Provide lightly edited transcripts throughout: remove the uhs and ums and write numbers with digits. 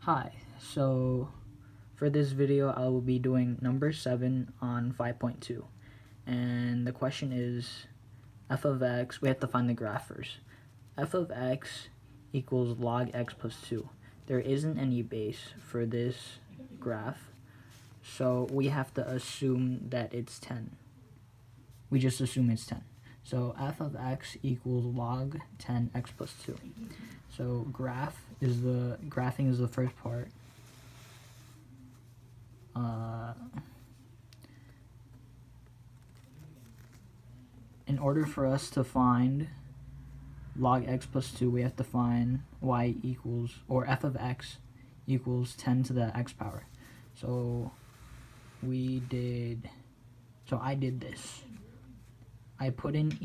Hi, so for this video I will be doing number 7 on 5.2, and the question is f of x. We have to find the graph first. F of x equals log x plus 2. There isn't any base for this graph, so we have to assume that it's 10. We just assume it's 10. So f of x equals log 10 x plus 2. So graphing is the first part. In order for us to find log x plus 2, we have to find y equals, or f of x equals 10 to the x power. So I did this. I put in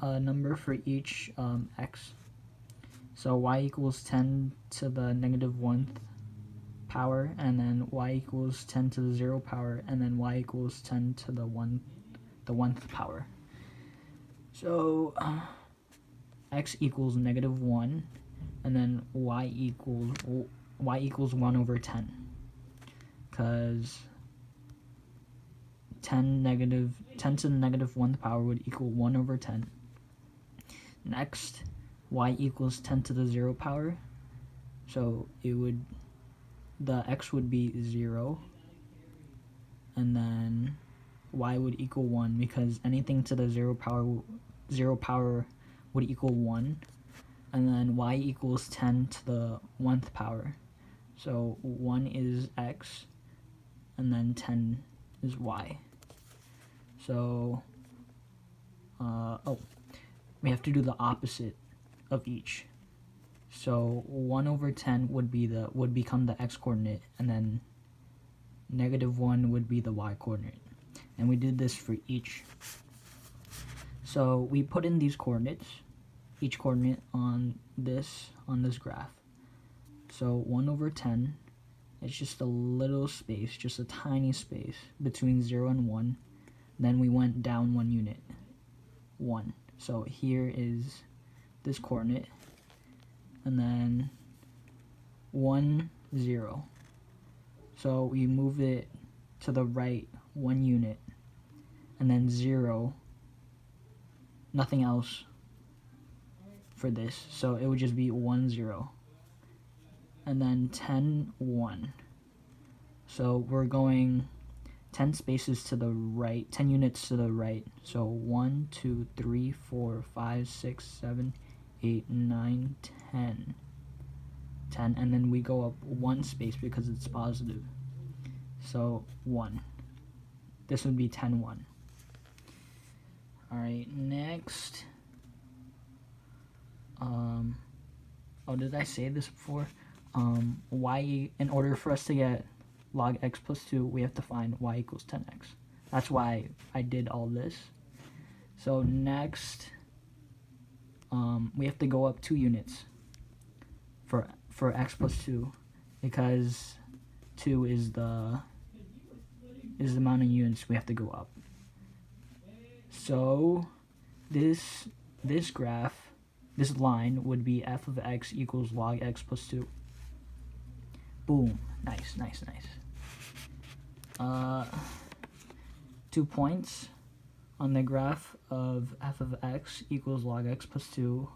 a number for each x. So y equals 10 to the negative 1th power, and then y equals 10 to the 0 power, and then y equals 10 to the 1th power. So x equals negative 1, and then y equals 1 over 10, because 10 to the negative 1th power would equal 1 over 10. Next, y equals 10 to the 0 power, so the x would be 0, and then y would equal 1, because anything to the 0 power would equal 1, and then y equals 10 to the 1th power, so 1 is x, and then 10 is y. So we have to do the opposite of each. So 1 over 10 would become the x coordinate, and then negative 1 would be the y coordinate. And we did this for each. So we put in these coordinates, each coordinate on this graph. So 1 over 10, it's just a little space, just a tiny space between 0 and 1. Then we went down 1 unit, 1. So here is this coordinate, and then 1, 0. So we move it to the right 1 unit, and then 0, nothing else for this, so it would just be 1, 0, and then 10, 1. So we're going 10 spaces to the right, 10 units to the right, so 1, 2, 3, 4, 5, 6, 7, 8, 9, 10, and then we go up 1 space because it's positive, so 1. This would be 10, 1. Alright, next, did I say this before? In order for us to get log x plus 2, we have to find y equals 10x. That's why I did all this. So next, we have to go up 2 units for x plus 2, because 2 is the amount of units we have to go up. So this graph, this line would be f of x equals log x plus 2. Boom. Nice. 2 points on the graph of f of x equals log x plus 2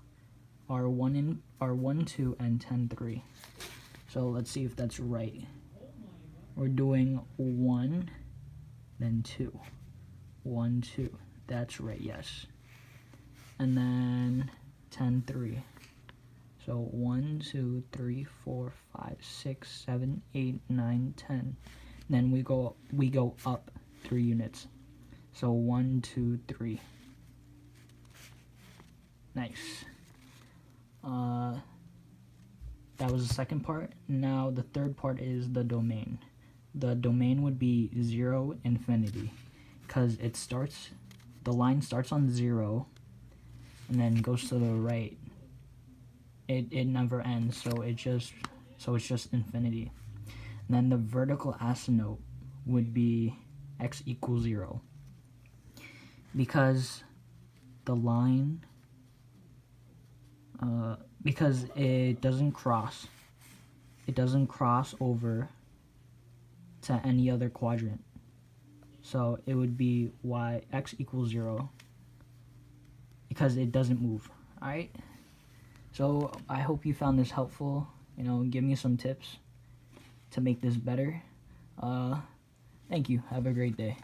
are 1, 2, and 10, 3. So let's see if that's right. We're doing 1, then 2. 1, 2. That's right, yes. And then 10, 3. So 1, 2, 3, 4, 5, 6, 7, 8, 9, 10. Then we go up 3 units. So 1, 2, 3. Nice. That was the second part. Now the third part is the domain. The domain would be 0, infinity, because the line starts on 0 and then goes to the right. It never ends, so it's just infinity. And then the vertical asymptote would be x equals 0, because the line because it doesn't cross. It doesn't cross over to any other quadrant. So it would be x equals 0 because it doesn't move. Alright? So I hope you found this helpful. Give me some tips to make this better. Thank you. Have a great day.